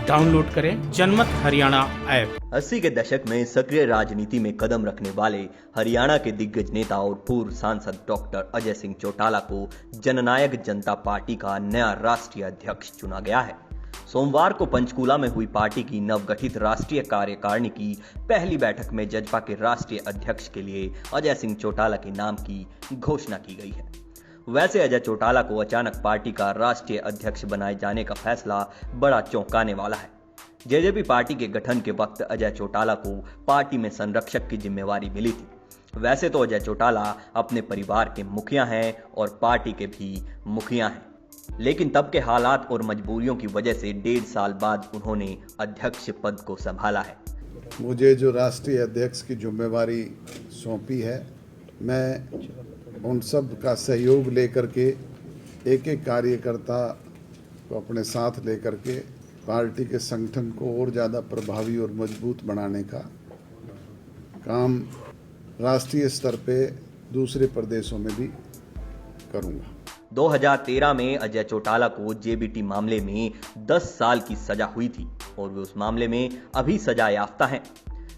Download करें जनमत Haryana app. 80 के दशक में सक्रिय राजनीति में कदम रखने वाले हरियाणा के दिग्गज नेता और पूर्व सांसद डॉक्टर अजय सिंह चौटाला को जननायक जनता पार्टी का नया राष्ट्रीय अध्यक्ष चुना गया है। सोमवार को पंचकूला में हुई पार्टी की नवगठित राष्ट्रीय कार्यकारिणी की पहली बैठक में जजपा के राष्ट्रीय अध्यक्ष के लिए अजय सिंह चौटाला के नाम की घोषणा की गई है। वैसे अजय चौटाला को अचानक पार्टी का राष्ट्रीय अध्यक्ष बनाए जाने का फैसला बड़ा चौंकाने वाला है। जेजेपी पार्टी के गठन के वक्त अजय चौटाला को पार्टी में संरक्षक की जिम्मेवारी मिली थी। वैसे तो अजय चौटाला अपने परिवार के मुखिया हैं और पार्टी के भी मुखिया हैं, लेकिन तब के हालात और मजबूरियों की वजह से 1.5 साल बाद उन्होंने अध्यक्ष पद को संभाला है। मुझे जो राष्ट्रीय अध्यक्ष की जिम्मेवारी सौंपी है, मैं उन सब का सहयोग लेकर के एक एक कार्यकर्ता को अपने साथ लेकर के पार्टी के संगठन को और ज़्यादा प्रभावी और मजबूत बनाने का काम राष्ट्रीय स्तर पे दूसरे प्रदेशों में भी करूँगा। 2013 में अजय चौटाला को जेबीटी मामले में 10 साल की सजा हुई थी और वे उस मामले में अभी सजा याफ्ता हैं।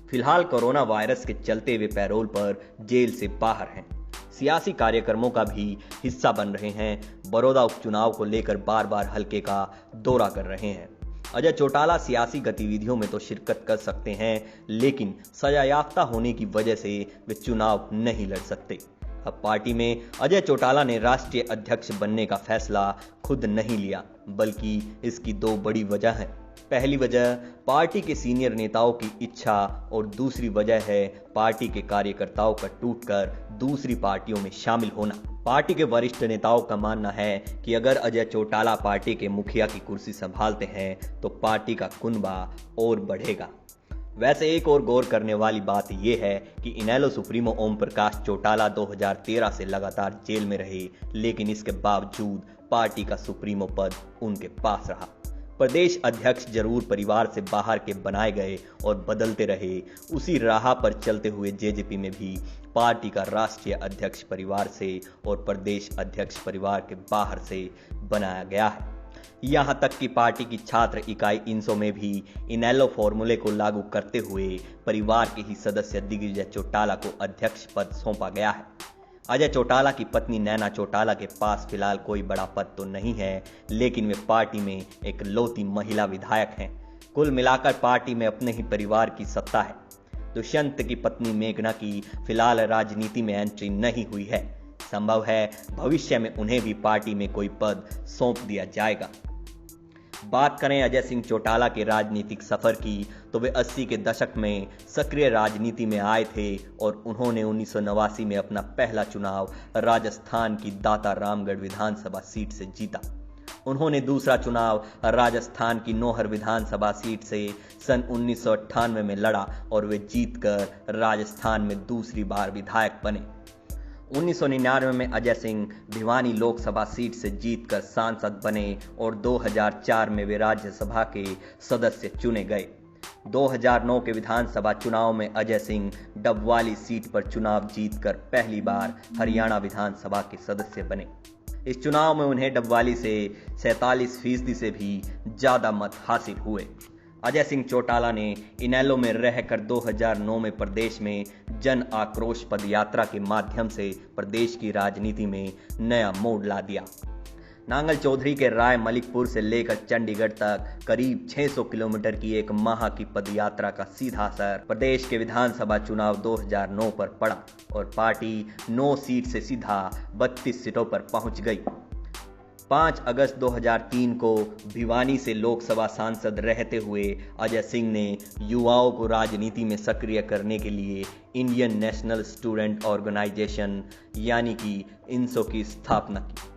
फिलहाल कोरोना वायरस के चलते वे पैरोल पर जेल से बाहर हैं। सियासी कार्यक्रमों का भी हिस्सा बन रहे हैं। बड़ौदा उपचुनाव को लेकर बार बार हलके का दौरा कर रहे हैं। अजय चौटाला सियासी गतिविधियों में तो शिरकत कर सकते हैं, लेकिन सजा याफ्ता होने की वजह से वे चुनाव नहीं लड़ सकते। अब पार्टी में अजय चौटाला ने राष्ट्रीय अध्यक्ष बनने का फैसला खुद नहीं लिया, बल्कि इसकी 2 बड़ी वजह हैं। पहली वजह पार्टी के सीनियर नेताओं की इच्छा और दूसरी वजह है पार्टी के कार्यकर्ताओं का टूटकर दूसरी पार्टियों में शामिल होना। पार्टी के वरिष्ठ नेताओं का मानना है कि अगर अजय चौटाला पार्टी के मुखिया की कुर्सी संभालते हैं तो पार्टी का कुनबा और बढ़ेगा। वैसे एक और गौर करने वाली बात यह है कि इनेलो सुप्रीमो ओम प्रकाश चौटाला 2013 से लगातार जेल में रहे, लेकिन इसके बावजूद पार्टी का सुप्रीमो पद उनके पास रहा। प्रदेश अध्यक्ष जरूर परिवार से बाहर के बनाए गए और बदलते रहे, उसी राह पर चलते हुए जेजेपी में भी पार्टी का राष्ट्रीय अध्यक्ष परिवार से और प्रदेश अध्यक्ष परिवार के बाहर से बनाया गया है। यहां तक कि पार्टी की छात्र इकाई इनसो में भी इनेलो फॉर्मूले को लागू करते हुए परिवार के ही सदस्य दिग्विजय चौटाला को अध्यक्ष पद सौंपा गया है। अजय चौटाला की पत्नी नैना चौटाला के पास फिलहाल कोई बड़ा पद तो नहीं है, लेकिन वे पार्टी में एक लौती महिला विधायक हैं। कुल मिलाकर पार्टी में अपने ही परिवार की सत्ता है। दुष्यंत की पत्नी मेघना की फिलहाल राजनीति में एंट्री नहीं हुई है। संभव है भविष्य में उन्हें भी पार्टी में कोई पद सौंप दिया जाएगा। बात करें अजय सिंह चौटाला के राजनीतिक सफर की, तो वे 80 के दशक में सक्रिय राजनीति में आए थे और उन्होंने 1989 में अपना पहला चुनाव राजस्थान की दाता रामगढ़ विधानसभा सीट से जीता। उन्होंने दूसरा चुनाव राजस्थान की नौहर विधानसभा सीट से सन 1998 में लड़ा और वे जीतकर राजस्थान में दूसरी बार विधायक बने। 1999 में अजय सिंह भिवानी लोकसभा सीट से जीतकर सांसद बने और 2004 में वे राज्यसभा के सदस्य चुने गए। 2009 के विधानसभा चुनाव में अजय सिंह डबवाली सीट पर चुनाव जीतकर पहली बार हरियाणा विधानसभा के सदस्य बने। इस चुनाव में उन्हें डबवाली से 47% से भी ज्यादा मत हासिल हुए। अजय सिंह चौटाला ने इनेलो में रहकर 2009 में प्रदेश में जन आक्रोश पदयात्रा के माध्यम से प्रदेश की राजनीति में नया मोड़ ला दिया। नांगल चौधरी के राय मलिकपुर से लेकर चंडीगढ़ तक करीब 600 किलोमीटर की एक माह की पदयात्रा का सीधा असर प्रदेश के विधानसभा चुनाव 2009 पर पड़ा और पार्टी 9 सीट से सीधा 32 सीटों पर पहुंच गई। 5 अगस्त 2003 को भिवानी से लोकसभा सांसद रहते हुए अजय सिंह ने युवाओं को राजनीति में सक्रिय करने के लिए इंडियन नेशनल स्टूडेंट ऑर्गेनाइजेशन यानी कि इनसो की स्थापना की।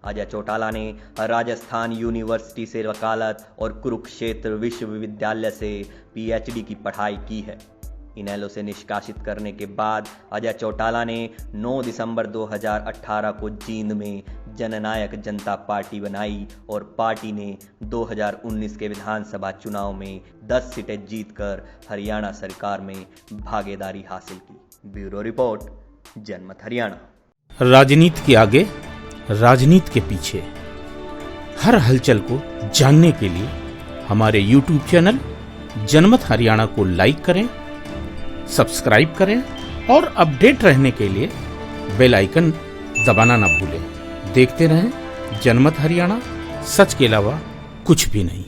अजय चौटाला ने राजस्थान यूनिवर्सिटी से वकालत और कुरुक्षेत्र विश्वविद्यालय से पीएचडी की पढ़ाई की है। इनेलो से निष्कासित करने के बाद अजय चौटाला ने 9 दिसंबर 2018 को जींद में जननायक जनता पार्टी बनाई और पार्टी ने 2019 के विधानसभा चुनाव में 10 सीटें जीतकर हरियाणा सरकार में भागीदारी हासिल की। ब्यूरो रिपोर्ट, जनमत हरियाणा। राजनीति के आगे, राजनीति के पीछे, हर हलचल को जानने के लिए हमारे YouTube चैनल जनमत हरियाणा को लाइक करें, सब्सक्राइब करें और अपडेट रहने के लिए बेल आइकन दबाना ना भूलें। देखते रहें जनमत हरियाणा, सच के अलावा कुछ भी नहीं।